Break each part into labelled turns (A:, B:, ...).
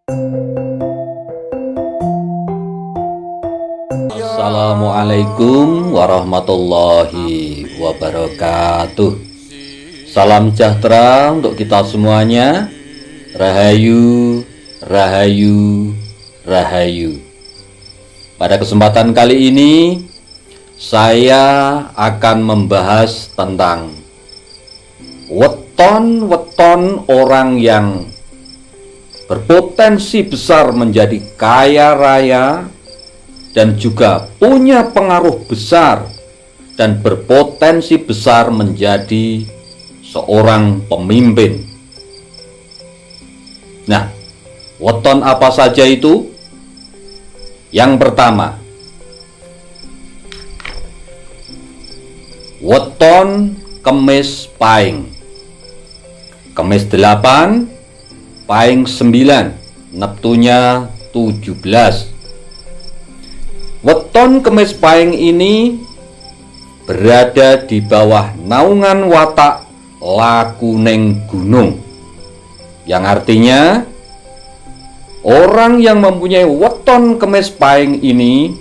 A: Assalamualaikum warahmatullahi wabarakatuh. Salam sejahtera untuk kita semuanya. Rahayu, rahayu, rahayu. Pada kesempatan kali ini saya akan membahas tentang weton-weton orang yang berpotensi besar menjadi kaya raya dan juga punya pengaruh besar dan berpotensi besar menjadi seorang pemimpin. Nah, weton apa saja itu? Yang pertama, weton kemis pahing. Kemis 8, pahing 9, neptunya 17. Weton kemis pahing ini berada di bawah naungan watak lakuning gunung, yang artinya orang yang mempunyai weton kemis pahing ini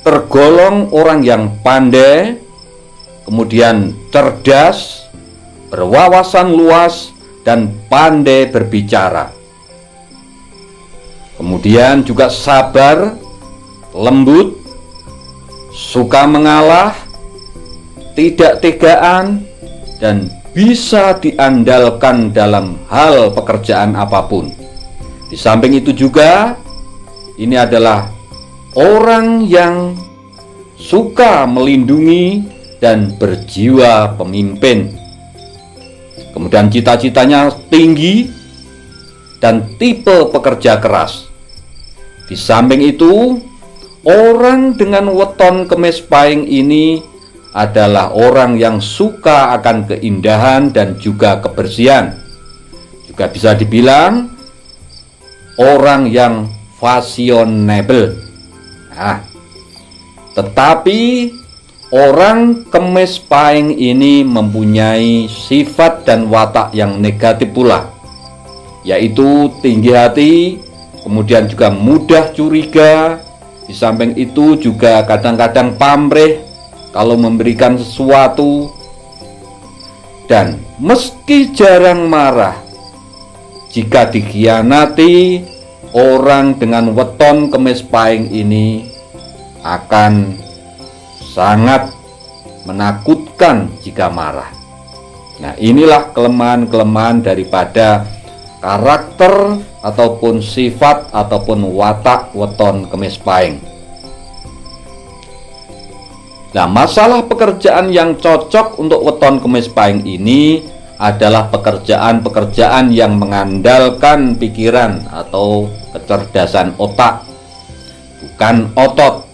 A: tergolong orang yang pandai, kemudian cerdas, berwawasan luas, dan pandai berbicara. Kemudian juga sabar, lembut, suka mengalah, tidak tegaan, dan bisa diandalkan dalam hal pekerjaan apapun. Di samping itu juga, ini adalah orang yang suka melindungi dan berjiwa pemimpin. Kemudian cita-citanya tinggi dan tipe pekerja keras. Di samping itu, orang dengan weton kemis pahing ini adalah orang yang suka akan keindahan dan juga kebersihan. Juga bisa dibilang orang yang fashionable. Nah, tetapi orang kemis pahing ini mempunyai sifat dan watak yang negatif pula, yaitu tinggi hati, kemudian juga mudah curiga. Di samping itu juga kadang-kadang pamrih kalau memberikan sesuatu, dan meski jarang marah jika dikhianati, orang dengan weton kemis pahing ini akan sangat menakutkan jika marah. Nah, inilah kelemahan-kelemahan daripada karakter ataupun sifat ataupun watak weton kemis pahing. Nah, masalah pekerjaan yang cocok untuk weton kemis pahing ini adalah pekerjaan-pekerjaan yang mengandalkan pikiran atau kecerdasan otak, bukan otot.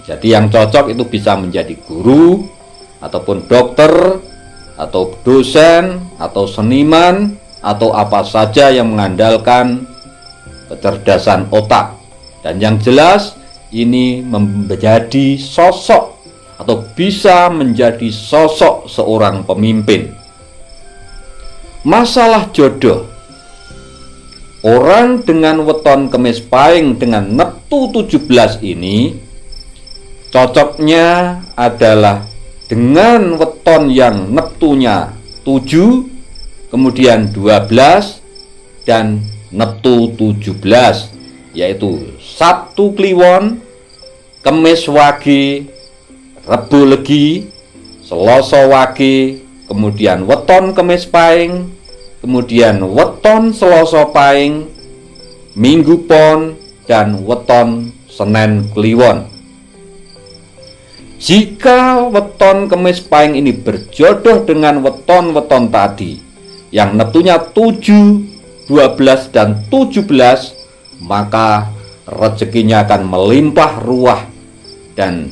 A: Jadi yang cocok itu bisa menjadi guru, ataupun dokter, atau dosen, atau seniman, atau apa saja yang mengandalkan kecerdasan otak. Dan yang jelas, ini menjadi sosok atau bisa menjadi sosok seorang pemimpin. Masalah jodoh. Orang dengan weton kemis pahing dengan neptu 17 ini cocoknya adalah dengan weton yang neptunya 7, kemudian 12, dan neptu 17, yaitu Sabtu Kliwon, Kemis Wage, Rebo Legi, Selasa Wage, kemudian weton kemis pahing, kemudian weton Selasa pahing, Minggu Pon, dan weton Senen Kliwon. Jika weton kemis pahing ini berjodoh dengan weton-weton tadi yang neptunya 7, 12, dan 17, maka rezekinya akan melimpah ruah dan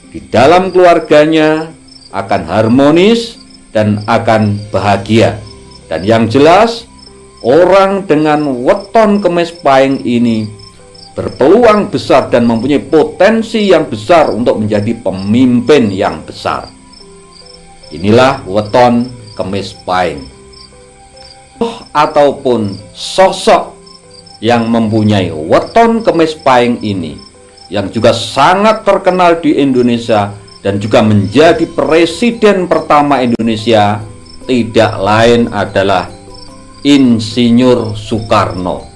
A: di dalam keluarganya akan harmonis dan akan bahagia. Dan yang jelas, orang dengan weton kemis pahing ini berpeluang besar dan mempunyai potensi yang besar untuk menjadi pemimpin yang besar. Inilah weton kemis pahing. Ataupun sosok yang mempunyai weton kemis pahing ini, yang juga sangat terkenal di Indonesia dan juga menjadi presiden pertama Indonesia, tidak lain adalah Insinyur Soekarno.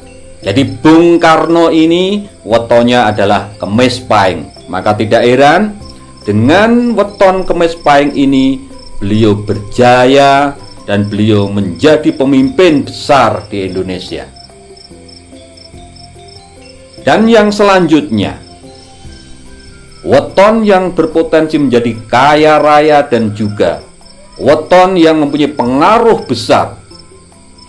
A: Jadi Bung Karno ini wetonnya adalah kemis pahing. Maka tidak heran dengan weton kemis pahing ini beliau berjaya dan beliau menjadi pemimpin besar di Indonesia. Dan yang selanjutnya, weton yang berpotensi menjadi kaya raya dan juga weton yang mempunyai pengaruh besar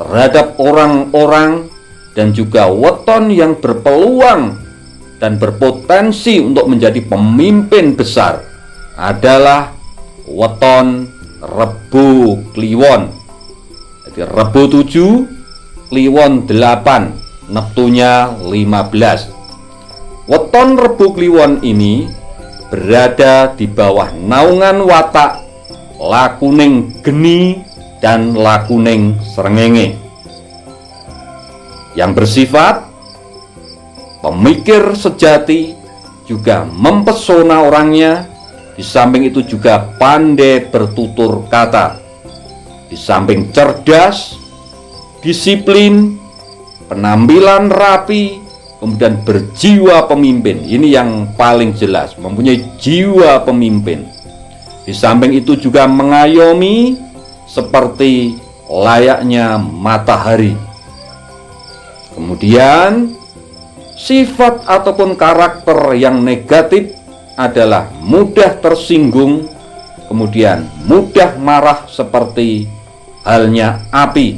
A: terhadap orang-orang dan juga weton yang berpeluang dan berpotensi untuk menjadi pemimpin besar adalah weton Rebo Kliwon. Jadi Rebo 7, Kliwon 8, neptunya 15. Weton Rebo Kliwon ini berada di bawah naungan watak lakuning geni dan lakuning srengenge, yang bersifat pemikir sejati, juga mempesona orangnya. Di samping itu juga pandai bertutur kata. Di samping cerdas, disiplin, penampilan rapi, kemudian berjiwa pemimpin. Ini yang paling jelas, mempunyai jiwa pemimpin. Di samping itu juga mengayomi seperti layaknya matahari. Kemudian sifat ataupun karakter yang negatif adalah mudah tersinggung, kemudian mudah marah seperti halnya api,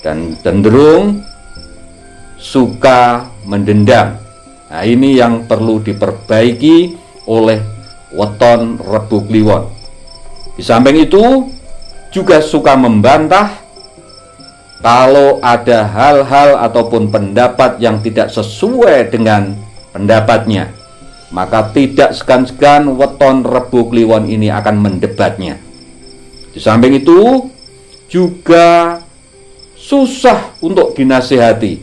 A: dan cenderung suka mendendam. Nah, ini yang perlu diperbaiki oleh weton Rebo Kliwon. Di samping itu juga suka membantah kalau ada hal-hal ataupun pendapat yang tidak sesuai dengan pendapatnya. Maka tidak segan-segan weton Rebo Kliwon ini akan mendebatnya. Di samping itu juga susah untuk dinasihati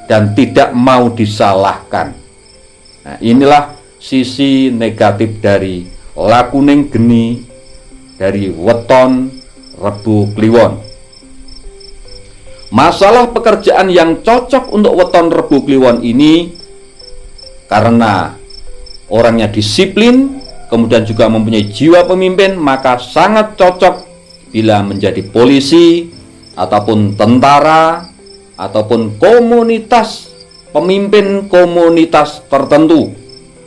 A: dan tidak mau disalahkan. Nah, inilah sisi negatif dari lakuning geni dari weton Rebo Kliwon. Masalah pekerjaan yang cocok untuk weton Rebo Kliwon ini karena orangnya disiplin, kemudian juga mempunyai jiwa pemimpin, maka sangat cocok bila menjadi polisi ataupun tentara ataupun komunitas, pemimpin komunitas tertentu,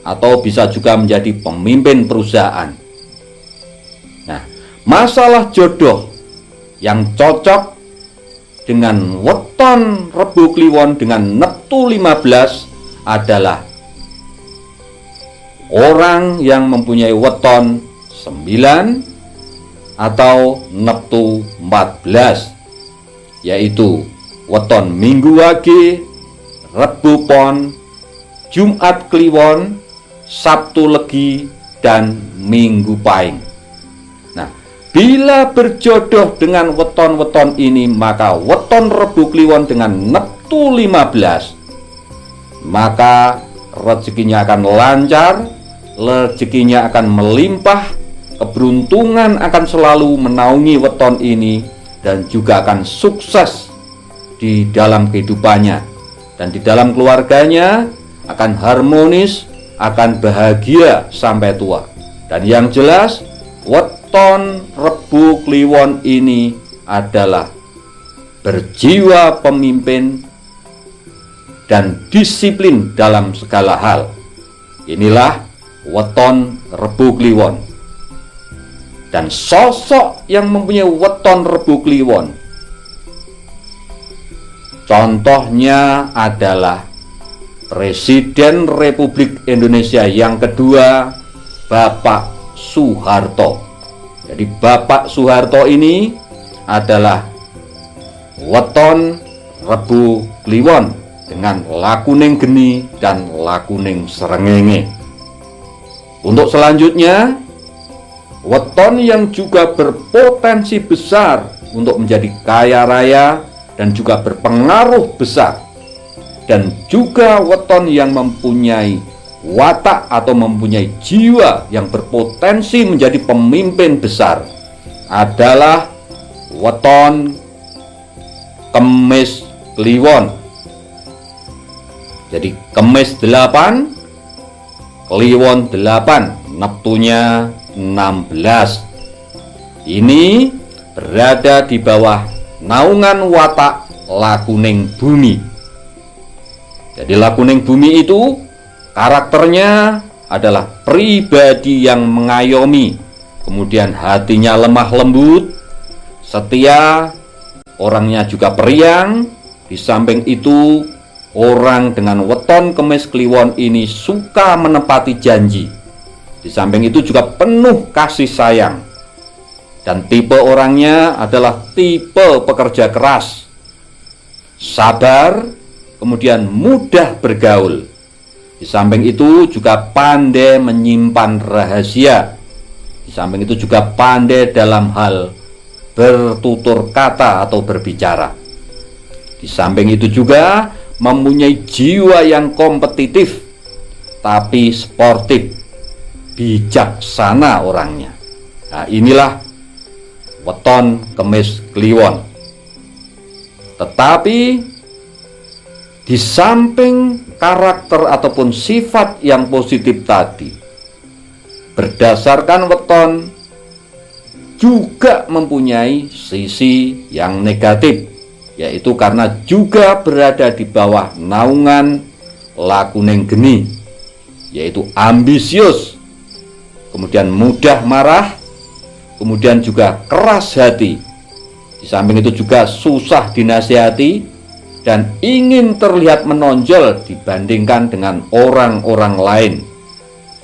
A: atau bisa juga menjadi pemimpin perusahaan. Nah, masalah jodoh yang cocok dengan weton Rebo Kliwon dengan neptu 15 adalah orang yang mempunyai weton 9 atau neptu 14, yaitu weton Minggu Wage, Rebo Pon, Jumat Kliwon, Sabtu Legi, dan Minggu Pahing. Nah, bila berjodoh dengan weton-weton ini, maka weton Rebo Kliwon dengan neptu 15, maka rezekinya akan lancar, rezekinya akan melimpah, keberuntungan akan selalu menaungi weton ini, dan juga akan sukses di dalam kehidupannya dan di dalam keluarganya, akan harmonis, akan bahagia sampai tua. Dan yang jelas, weton Rebo Kliwon ini adalah berjiwa pemimpin dan disiplin dalam segala hal. Inilah weton Rebo Kliwon. Dan sosok yang mempunyai weton Rebo Kliwon, contohnya adalah Presiden Republik Indonesia yang kedua, Bapak Soeharto. Jadi Bapak Soeharto ini adalah weton Rebo Kliwon dengan lakuning geni dan lakuning srengenge. Untuk selanjutnya, weton yang juga berpotensi besar untuk menjadi kaya raya dan juga berpengaruh besar, dan juga weton yang mempunyai watak atau mempunyai jiwa yang berpotensi menjadi pemimpin besar adalah weton Kemis Kliwon. Jadi Kemis 8, Kliwon 8, neptunya 16. Ini berada di bawah naungan watak lakuning bumi. Jadi lakuning bumi itu karakternya adalah pribadi yang mengayomi, kemudian hatinya lemah lembut, setia, orangnya juga periang. Di samping itu, orang dengan weton Kemis Kliwon ini suka menepati janji. Di samping itu juga penuh kasih sayang. Dan tipe orangnya adalah tipe pekerja keras, sabar, kemudian mudah bergaul. Di samping itu juga pandai menyimpan rahasia. Di samping itu juga pandai dalam hal bertutur kata atau berbicara. Di samping itu juga mempunyai jiwa yang kompetitif, tapi sportif, bijaksana orangnya. Nah, inilah weton Kemis Kliwon. Tetapi di samping karakter ataupun sifat yang positif tadi, berdasarkan weton juga mempunyai sisi yang negatif, yaitu karena juga berada di bawah naungan lakuning geni, yaitu ambisius, kemudian mudah marah, kemudian juga keras hati. Di samping itu juga susah dinasihati dan ingin terlihat menonjol dibandingkan dengan orang-orang lain.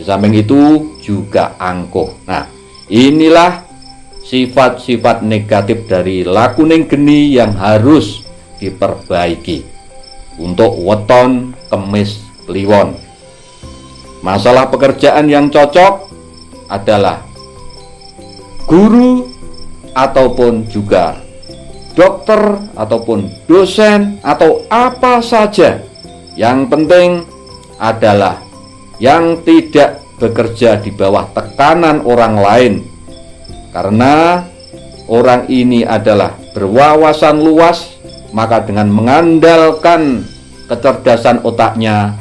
A: Di samping itu juga angkuh. Nah, inilah sifat-sifat negatif dari lakuning geni yang harus diperbaiki untuk weton Kemis Kliwon. Masalah pekerjaan yang cocok adalah guru ataupun juga dokter ataupun dosen atau apa saja. Yang penting adalah yang tidak bekerja di bawah tekanan orang lain, karena orang ini adalah berwawasan luas, maka dengan mengandalkan kecerdasan otaknya,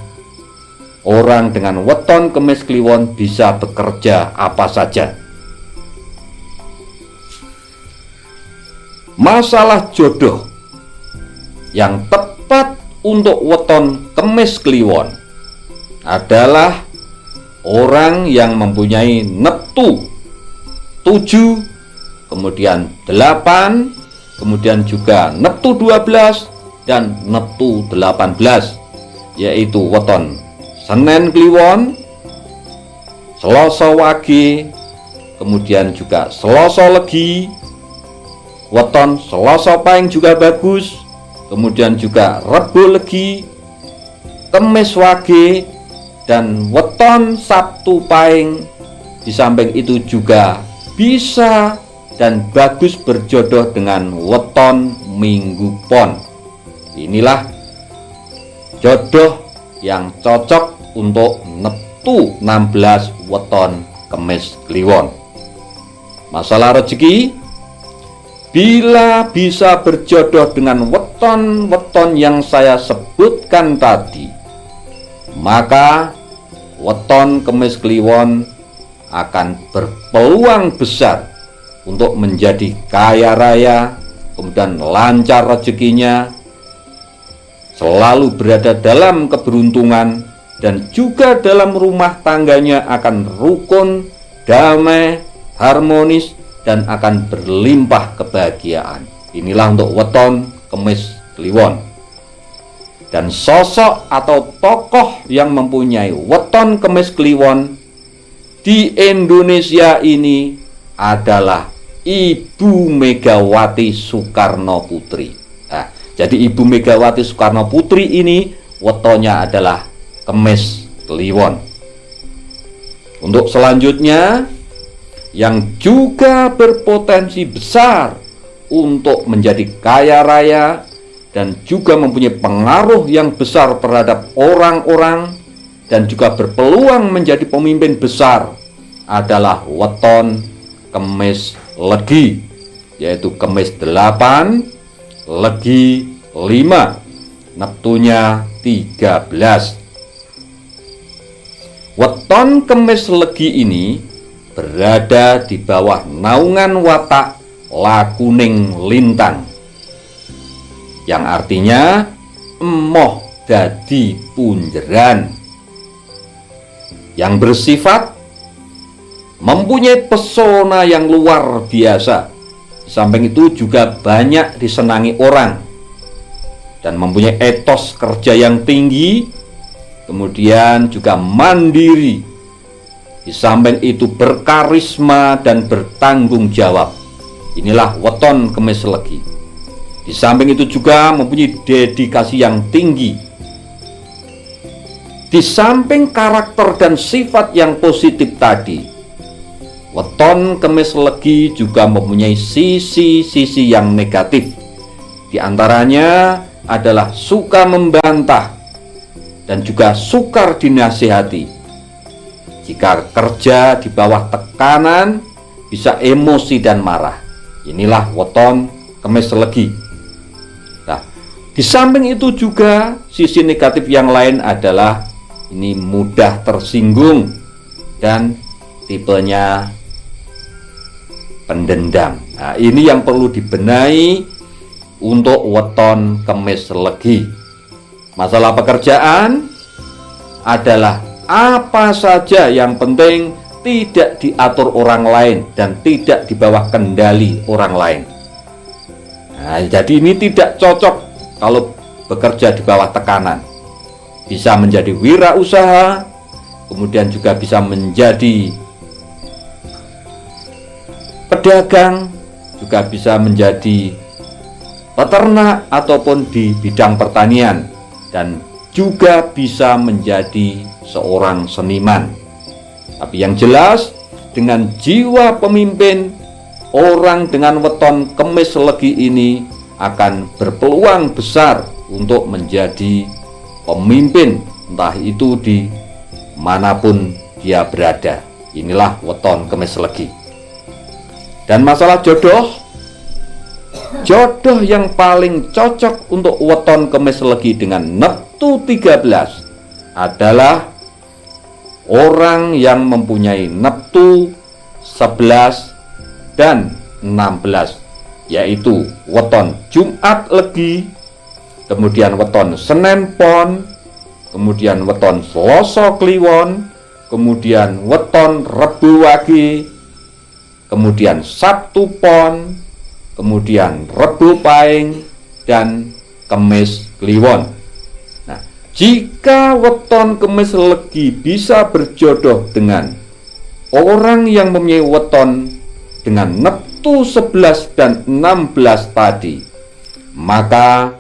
A: orang dengan weton Kemis Kliwon bisa bekerja apa saja. Masalah jodoh yang tepat untuk weton Kemis Kliwon adalah orang yang mempunyai neptu 7, kemudian 8, kemudian juga neptu 12 dan neptu 18, yaitu weton Senen Kliwon, Selasa Wage, kemudian juga Selasa Legi, weton Selasa Pahing juga bagus, kemudian juga Rebo Legi, Kemis Wage, dan weton Sabtu Pahing. Di samping itu juga bisa dan bagus berjodoh dengan weton Minggu Pon. Inilah jodoh yang cocok untuk neptu 16 weton Kemis Kliwon. Masalah rezeki, bila bisa berjodoh dengan weton-weton yang saya sebutkan tadi, maka weton Kemis Kliwon akan berpeluang besar untuk menjadi kaya raya, kemudian lancar rezekinya, selalu berada dalam keberuntungan, dan juga dalam rumah tangganya akan rukun, damai, harmonis, dan akan berlimpah kebahagiaan. Inilah untuk weton Kemis Kliwon. Dan sosok atau tokoh yang mempunyai weton Kemis Kliwon di Indonesia ini adalah Ibu Megawati Soekarno Putri. Nah, jadi Ibu Megawati Soekarno Putri ini wetonnya adalah Kemis Kliwon. Untuk selanjutnya, yang juga berpotensi besar untuk menjadi kaya raya, dan juga mempunyai pengaruh yang besar terhadap orang-orang dan juga berpeluang menjadi pemimpin besar adalah weton Kemis Legi, yaitu Kemis 8, Legi 5, Neptunya 13. Weton Kemis Legi ini berada di bawah naungan watak Lakuning Lintang, yang artinya emoh dadi punjeran, yang bersifat mempunyai pesona yang luar biasa. Di samping itu juga banyak disenangi orang dan mempunyai etos kerja yang tinggi, kemudian juga mandiri. Di samping itu berkarisma dan bertanggung jawab. Inilah weton Kemis Legi. Di samping itu juga mempunyai dedikasi yang tinggi. Di samping karakter dan sifat yang positif tadi, weton Kemis Legi juga mempunyai sisi-sisi yang negatif. Di antaranya adalah suka membantah dan juga sukar dinasihati. Jika kerja di bawah tekanan, bisa emosi dan marah. Inilah weton Kemis Legi. Nah, di samping itu juga sisi negatif yang lain adalah ini mudah tersinggung dan tipenya pendendam. Nah, ini yang perlu dibenahi untuk weton Kemis Legi. Masalah pekerjaan adalah apa saja yang penting tidak diatur orang lain dan tidak di bawah kendali orang lain. Nah, jadi ini tidak cocok kalau bekerja di bawah tekanan. Bisa menjadi wirausaha, kemudian juga bisa menjadi pedagang, juga bisa menjadi peternak ataupun di bidang pertanian, dan juga bisa menjadi seorang seniman. Tapi yang jelas, dengan jiwa pemimpin, orang dengan weton Kemis Legi ini akan berpeluang besar untuk menjadi pemimpin, entah itu di manapun dia berada. Inilah weton Kemis Legi. Dan masalah jodoh, jodoh yang paling cocok untuk weton Kemis Legi dengan Neptu 13 adalah orang yang mempunyai Neptu 11 dan 16, yaitu weton Jumat Legi, kemudian weton Senen Pon, kemudian weton Selasa Kliwon, kemudian weton Rebu Wage, kemudian Sabtu Pon, kemudian Rebu Pahing, dan Kemis Kliwon. Nah, jika weton Kemis Legi bisa berjodoh dengan orang yang mempunyai weton dengan Neptu 11 dan 16 tadi, maka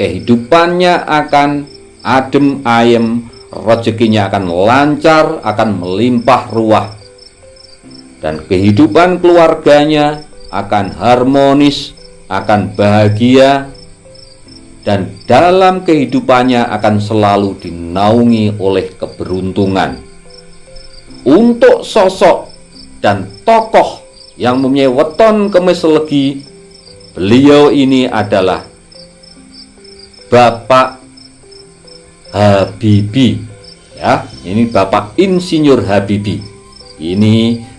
A: kehidupannya akan adem ayem, rezekinya akan lancar, akan melimpah ruah, dan kehidupan keluarganya akan harmonis, akan bahagia, dan dalam kehidupannya akan selalu dinaungi oleh keberuntungan. Untuk sosok dan tokoh yang mempunyai weton Kemis Legi, beliau ini adalah Bapak Habibie, ya. Ini Bapak Insinyur Habibie. Ini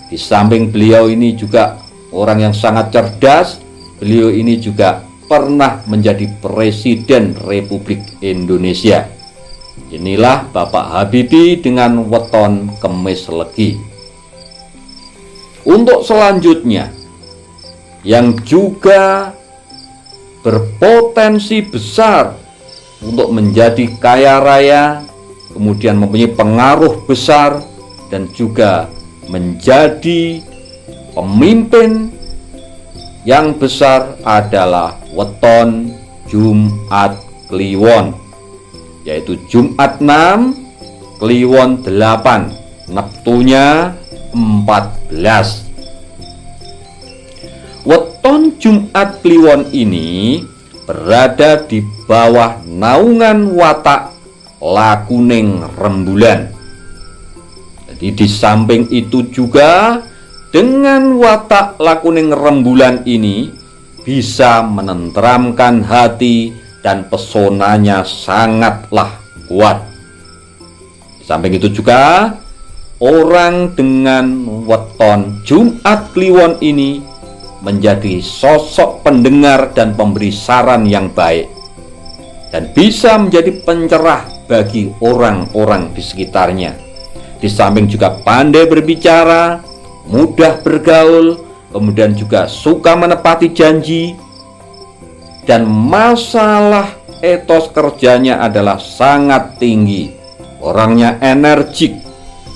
A: di samping beliau ini juga orang yang sangat cerdas, beliau ini juga pernah menjadi Presiden Republik Indonesia. Inilah Bapak Habibie dengan weton Kemis Legi. Untuk selanjutnya, yang juga berpotensi besar untuk menjadi kaya raya, kemudian mempunyai pengaruh besar, dan juga menjadi pemimpin yang besar adalah weton Jumat Kliwon, yaitu Jumat 6, Kliwon 8, Neptunya 14. Weton Jumat Kliwon ini berada di bawah naungan watak lakuning rembulan. Jadi di samping itu juga dengan watak lakuning rembulan ini bisa menenteramkan hati dan pesonanya sangatlah kuat. Di samping itu juga orang dengan weton Jumat Kliwon ini menjadi sosok pendengar dan pemberi saran yang baik dan bisa menjadi pencerah bagi orang-orang di sekitarnya. Di samping juga pandai berbicara, mudah bergaul, kemudian juga suka menepati janji, dan masalah etos kerjanya adalah sangat tinggi. Orangnya energik,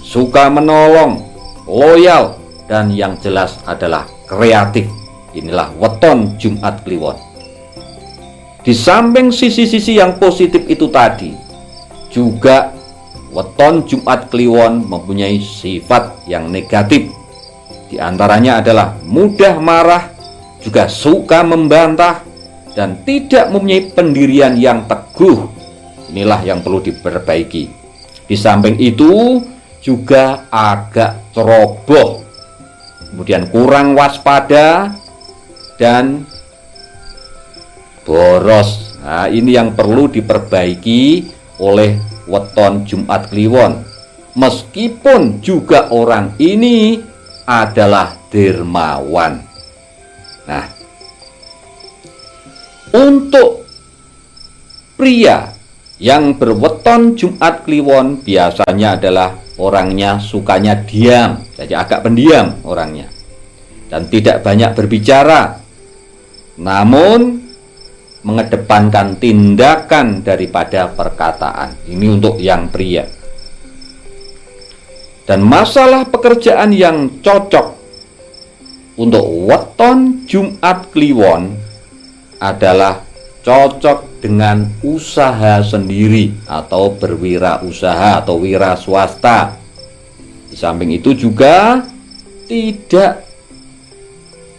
A: suka menolong, loyal, dan yang jelas adalah kreatif. Inilah weton Jumat Kliwon. Di samping sisi-sisi yang positif itu tadi, juga weton Jumat Kliwon mempunyai sifat yang negatif. Di antaranya adalah mudah marah, juga suka membantah, dan tidak mempunyai pendirian yang teguh. Inilah yang perlu diperbaiki. Di samping itu juga agak ceroboh, kemudian kurang waspada, dan boros. Nah, ini yang perlu diperbaiki oleh weton Jumat Kliwon. Meskipun juga orang ini adalah dermawan. Nah, untuk pria yang berweton Jumat Kliwon biasanya adalah orangnya sukanya diam, jadi agak pendiam orangnya, dan tidak banyak berbicara, namun mengedepankan tindakan daripada perkataan. Ini untuk yang pria. Dan masalah pekerjaan yang cocok untuk weton Jumat Kliwon adalah cocok dengan usaha sendiri atau berwirausaha atau wira swasta. Di samping itu juga tidak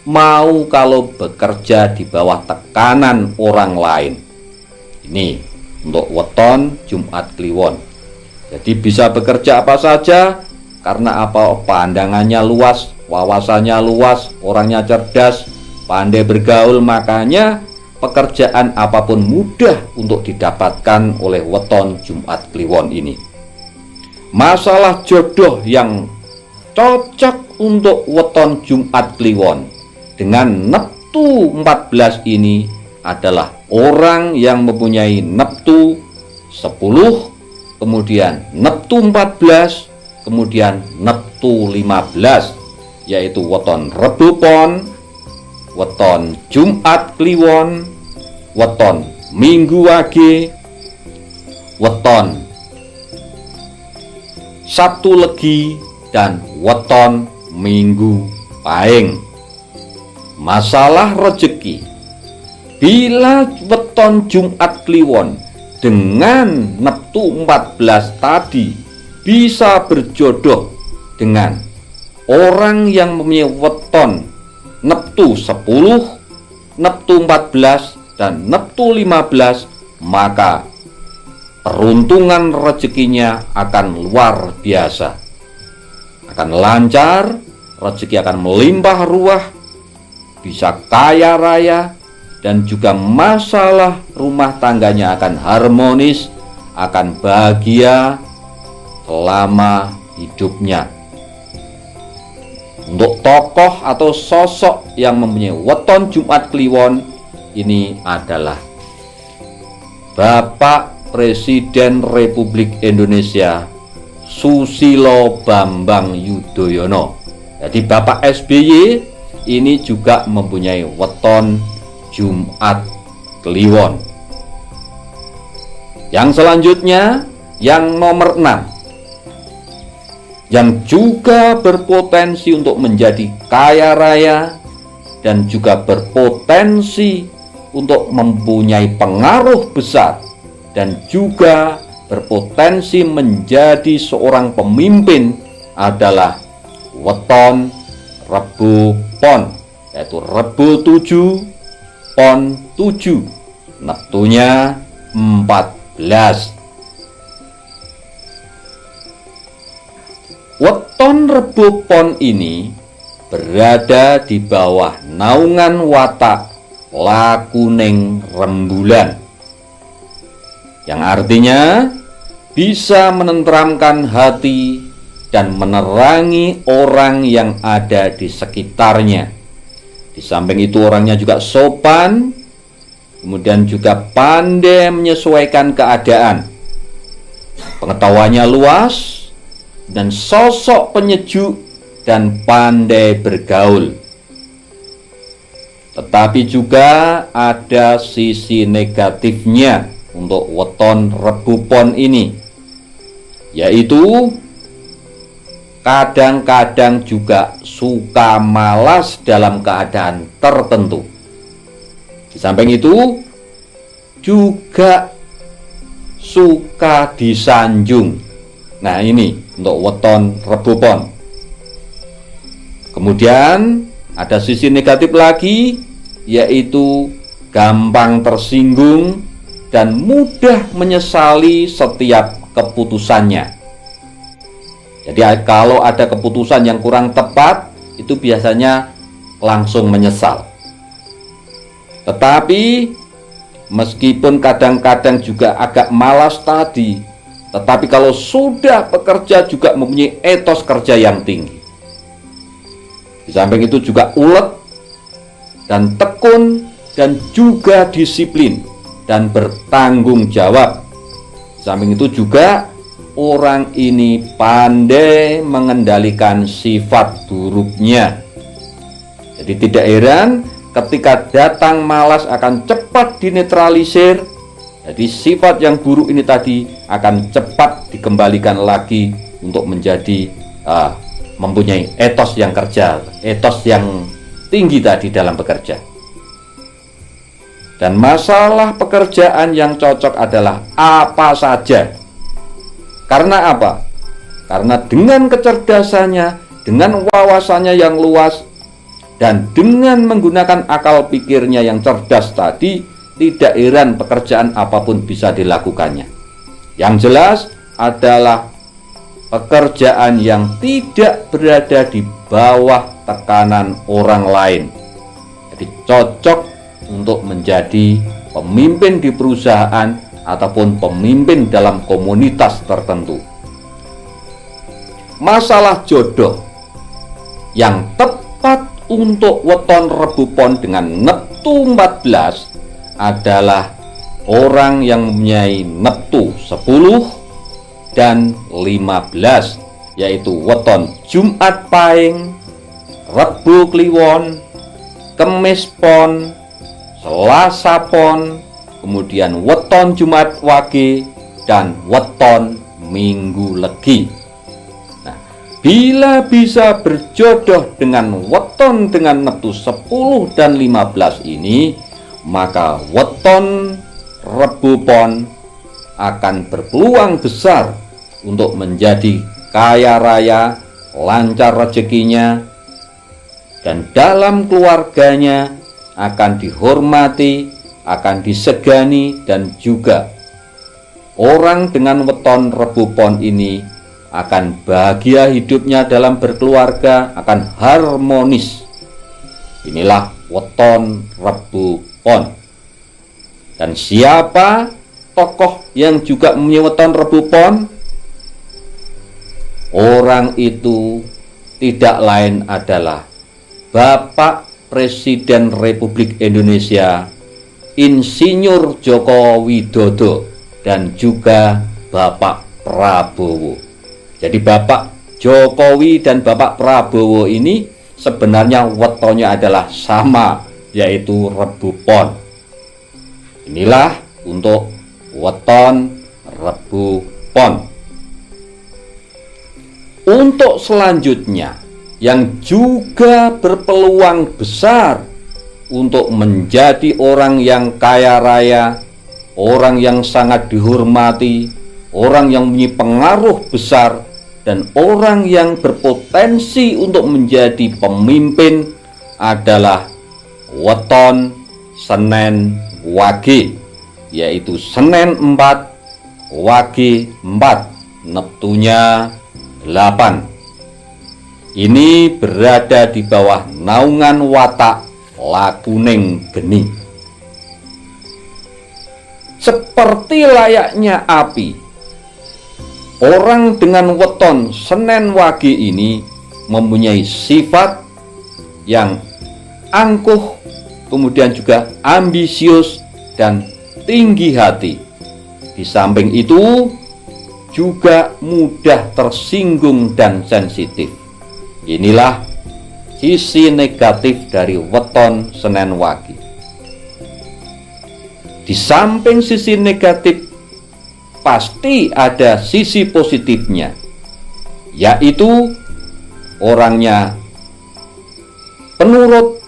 A: mau kalau bekerja di bawah tekanan orang lain. Ini untuk weton Jumat Kliwon. Jadi bisa bekerja apa saja karena apa? Pandangannya luas, wawasannya luas, orangnya cerdas, pandai bergaul, makanya pekerjaan apapun mudah untuk didapatkan oleh weton Jumat Kliwon ini. Masalah jodoh yang cocok untuk weton Jumat Kliwon dengan neptu 14 ini adalah orang yang mempunyai neptu 10, kemudian neptu 14, kemudian neptu 15, yaitu weton Rebo Pon, weton Jumat Kliwon, weton Minggu Wage, weton Sabtu Legi, dan weton Minggu Pahing. Masalah rezeki, bila weton Jumat Kliwon dengan neptu 14 tadi bisa berjodoh dengan orang yang mempunyai weton neptu 10, neptu 14, dan neptu 15, maka peruntungan rezekinya akan luar biasa, akan lancar, rezeki akan melimpah ruah, bisa kaya raya, dan juga masalah rumah tangganya akan harmonis, akan bahagia selama hidupnya. Untuk tokoh atau sosok yang mempunyai weton Jumat Kliwon ini adalah Bapak Presiden Republik Indonesia Susilo Bambang Yudhoyono. Jadi Bapak SBY ini juga mempunyai weton Jumat Kliwon. Yang selanjutnya, yang nomor 6, yang juga berpotensi untuk menjadi kaya raya dan juga berpotensi untuk mempunyai pengaruh besar dan juga berpotensi menjadi seorang pemimpin adalah weton Rebo Pon, yaitu Rebo 7, Pon 7, neptunya 14. Weton Rebo Pon ini berada di bawah naungan watak lakuning rembulan, yang artinya bisa menenteramkan hati dan menerangi orang yang ada di sekitarnya. Di samping itu orangnya juga sopan, kemudian juga pandai menyesuaikan keadaan, pengetahuannya luas, dan sosok penyejuk dan pandai bergaul. Tetapi juga ada sisi negatifnya untuk weton Rebo Pon ini, yaitu kadang-kadang juga suka malas dalam keadaan tertentu. Di samping itu juga suka disanjung. Nah, ini untuk weton Rebo Pon. Kemudian ada sisi negatif lagi, yaitu gampang tersinggung dan mudah menyesali setiap keputusannya. Jadi kalau ada keputusan yang kurang tepat, itu biasanya langsung menyesal. Tetapi meskipun kadang-kadang juga agak malas tadi, tetapi kalau sudah bekerja juga mempunyai etos kerja yang tinggi. Di samping itu juga ulet dan tekun dan juga disiplin dan bertanggung jawab. Di samping itu juga orang ini pandai mengendalikan sifat buruknya. Jadi tidak heran ketika datang malas akan cepat dinetralisir. Jadi sifat yang buruk ini tadi akan cepat dikembalikan lagi untuk menjadi mempunyai etos yang kerja, etos yang tinggi tadi dalam bekerja. Dan masalah pekerjaan yang cocok adalah apa saja. Karena apa? Karena dengan kecerdasannya, dengan wawasannya yang luas, dan dengan menggunakan akal pikirnya yang cerdas tadi, tidak heran pekerjaan apapun bisa dilakukannya. Yang jelas adalah pekerjaan yang tidak berada di bawah tekanan orang lain. Jadi cocok untuk menjadi pemimpin di perusahaan ataupun pemimpin dalam komunitas tertentu. Masalah jodoh yang tepat untuk weton Rebo Pon dengan neptu 14 adalah orang yang mempunyai neptu 10 dan 15, yaitu weton Jumat Pahing, Rebo Kliwon, Kemis Pon, Selasa Pon, kemudian weton Jumat Wage, dan weton Minggu Legi. Nah, bila bisa berjodoh dengan weton dengan neptu 10 dan 15 ini, maka weton Rebo Pon akan berpeluang besar untuk menjadi kaya raya, lancar rezekinya, dan dalam keluarganya akan dihormati, akan disegani, dan juga orang dengan weton Rebo Pon ini akan bahagia hidupnya dalam berkeluarga, akan harmonis. Inilah weton Rebo Pon. Dan siapa tokoh yang juga mempunyai weton Rebo Pon? Orang itu tidak lain adalah Bapak Presiden Republik Indonesia Insinyur Joko Widodo dan juga Bapak Prabowo. Jadi Bapak Jokowi dan Bapak Prabowo ini sebenarnya wetonnya adalah sama, yaitu Rebo Pon. Inilah untuk weton Rebo Pon. Untuk selanjutnya yang juga berpeluang besar untuk menjadi orang yang kaya raya, orang yang sangat dihormati, orang yang mempunyai pengaruh besar, dan orang yang berpotensi untuk menjadi pemimpin adalah weton Senen Wage. yaitu Senen 4, Wage 4, neptunya 8. Ini berada di bawah naungan watak lakuning geni. Seperti layaknya api, orang dengan weton Senen Wage ini mempunyai sifat yang angkuh, kemudian juga ambisius dan tinggi hati. Di samping itu juga mudah tersinggung dan sensitif. Inilah sisi negatif dari weton Senen Wage. Di samping sisi negatif, pasti ada sisi positifnya, yaitu orangnya penurut,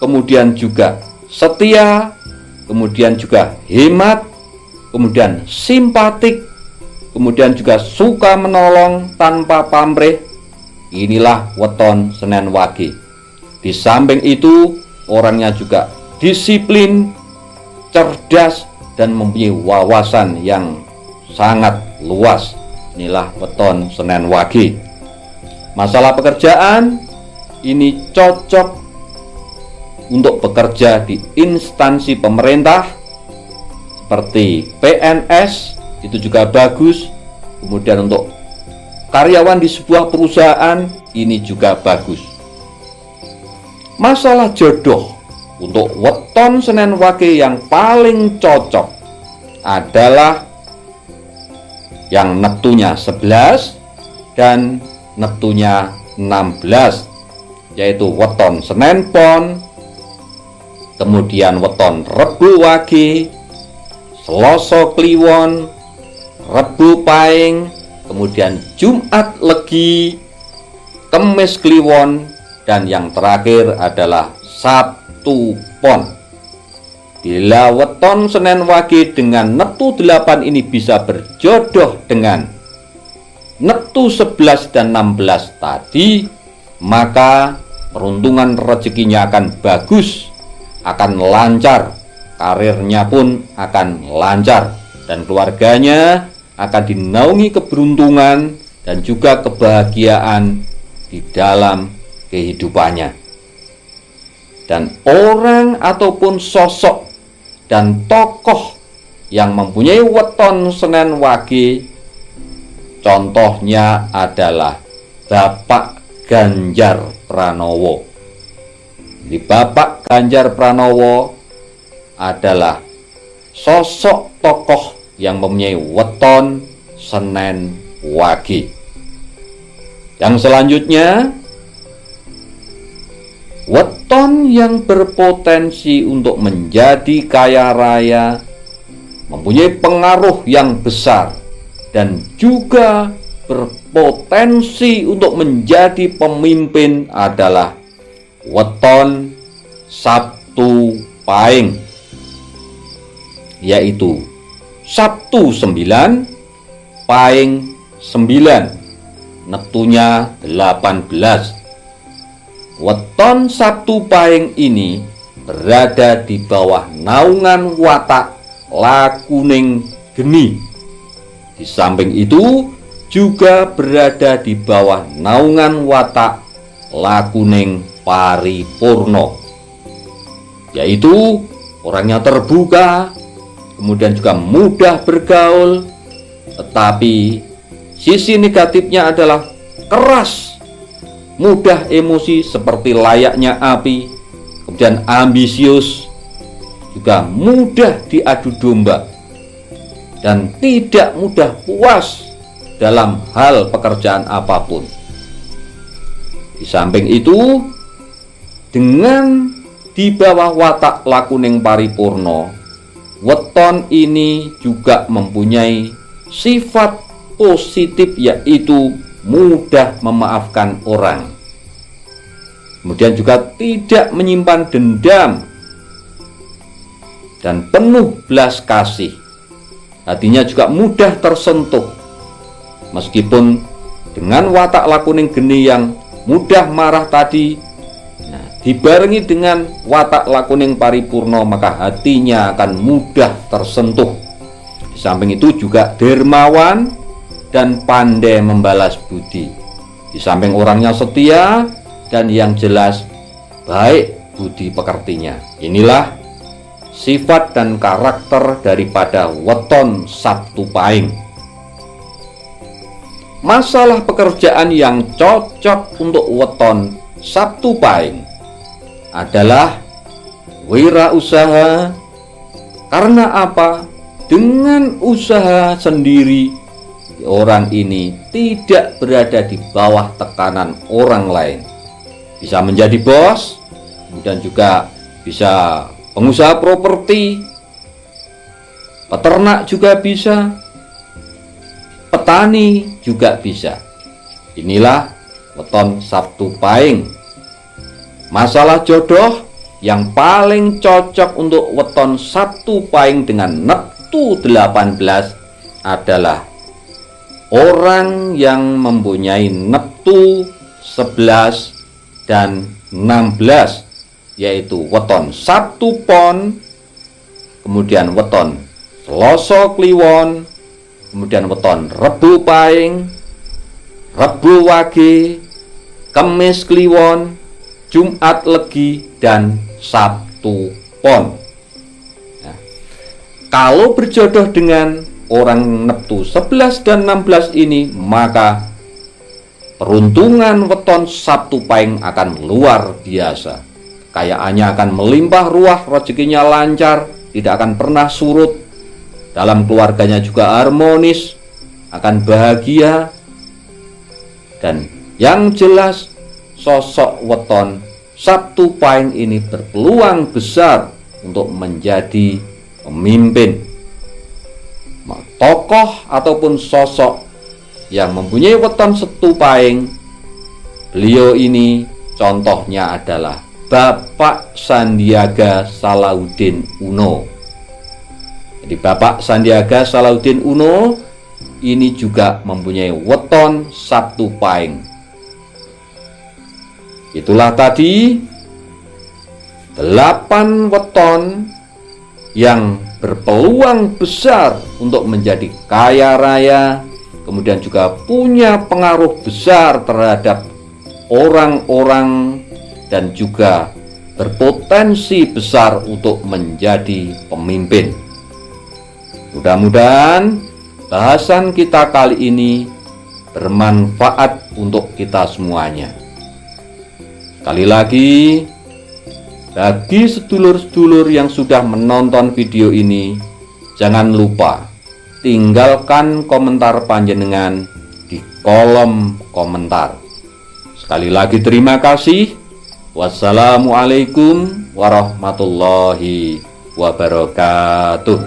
A: kemudian juga setia, kemudian juga hemat, kemudian simpatik, kemudian juga suka menolong tanpa pamrih. Inilah weton Senen Wage. Di samping itu, orangnya juga disiplin, cerdas, dan mempunyai wawasan yang sangat luas. Inilah weton Senen Wage. Masalah pekerjaan ini cocok untuk bekerja di instansi pemerintah seperti PNS, itu juga bagus. Kemudian untuk karyawan di sebuah perusahaan ini juga bagus. Masalah jodoh untuk weton Senen Wage yang paling cocok adalah yang neptunya 11 dan neptunya 16, yaitu weton Senen Pon, kemudian weton Rebo Wage, Selasa Kliwon, Rebo Pahing, kemudian Jumat Legi, Kemis Kliwon, dan yang terakhir adalah Sabtu Pon. Bila weton Senen Wage dengan neptu 8 ini bisa berjodoh dengan neptu 11 dan 16 tadi, maka peruntungan rezekinya akan bagus, akan lancar, karirnya pun akan lancar, dan keluarganya akan dinaungi keberuntungan dan juga kebahagiaan di dalam kehidupannya. Dan orang ataupun sosok dan tokoh yang mempunyai weton Senen Wage, contohnya adalah Bapak Ganjar Pranowo. Di Bapak Ganjar Pranowo adalah sosok tokoh yang mempunyai weton Senen Wage. Yang selanjutnya, weton yang berpotensi untuk menjadi kaya raya, mempunyai pengaruh yang besar, dan juga berpotensi untuk menjadi pemimpin adalah weton Sabtu Pahing, yaitu Sabtu 9, Pahing 9, neptunya 18. Weton Sabtu Pahing ini berada di bawah naungan watak lakuning geni. Di samping itu juga berada di bawah naungan watak lakuning paripurno, yaitu orangnya terbuka, kemudian juga mudah bergaul, tetapi sisi negatifnya adalah keras, mudah emosi seperti layaknya api, kemudian ambisius, juga mudah diadu domba, dan tidak mudah puas dalam hal pekerjaan apapun. Di samping itu, dengan di bawah watak lakuning paripurno, weton ini juga mempunyai sifat positif, yaitu mudah memaafkan orang, kemudian juga tidak menyimpan dendam, dan penuh belas kasih. Hatinya juga mudah tersentuh, meskipun dengan watak lakuning geni yang mudah marah tadi, dibarengi dengan watak lakuning paripurna, maka hatinya akan mudah tersentuh. Di samping itu juga dermawan dan pandai membalas budi. Di samping orangnya setia dan yang jelas baik budi pekertinya. Inilah sifat dan karakter daripada weton Sabtu Pahing. Masalah pekerjaan yang cocok untuk weton Sabtu Pahing adalah wirausaha. Karena apa? Dengan usaha sendiri, orang ini tidak berada di bawah tekanan orang lain. Bisa menjadi bos, kemudian juga bisa pengusaha properti, peternak juga bisa, petani juga bisa. Inilah weton Sabtu Pahing. Masalah jodoh yang paling cocok untuk weton Sabtu Pahing dengan neptu 18 adalah orang yang mempunyai neptu 11 dan 16, yaitu weton Sabtu Pon, kemudian weton Selasa Kliwon, kemudian weton Rebu Pahing, Rebu Wage, Kemis Kliwon, Jumat Legi, dan Sabtu Pon. Nah, kalau berjodoh dengan orang neptu 11 dan 16 ini, maka peruntungan weton Sabtu Pahing akan luar biasa. Kekayaannya akan melimpah ruah, rezekinya lancar, tidak akan pernah surut. Dalam keluarganya juga harmonis, akan bahagia. Dan yang jelas sosok weton Sabtu Pahing ini berpeluang besar untuk menjadi pemimpin, tokoh ataupun sosok yang mempunyai weton Sabtu Pahing. Beliau ini contohnya adalah Bapak Sandiaga Salahuddin Uno. Jadi Bapak Sandiaga Salahuddin Uno ini juga mempunyai weton Sabtu Pahing. Itulah tadi 8 weton yang berpeluang besar untuk menjadi kaya raya, kemudian juga punya pengaruh besar terhadap orang-orang dan juga berpotensi besar untuk menjadi pemimpin. Mudah-mudahan bahasan kita kali ini bermanfaat untuk kita semuanya. Sekali lagi, bagi sedulur-sedulur yang sudah menonton video ini, jangan lupa tinggalkan komentar panjenengan di kolom komentar. Sekali lagi terima kasih. Wassalamualaikum warahmatullahi wabarakatuh.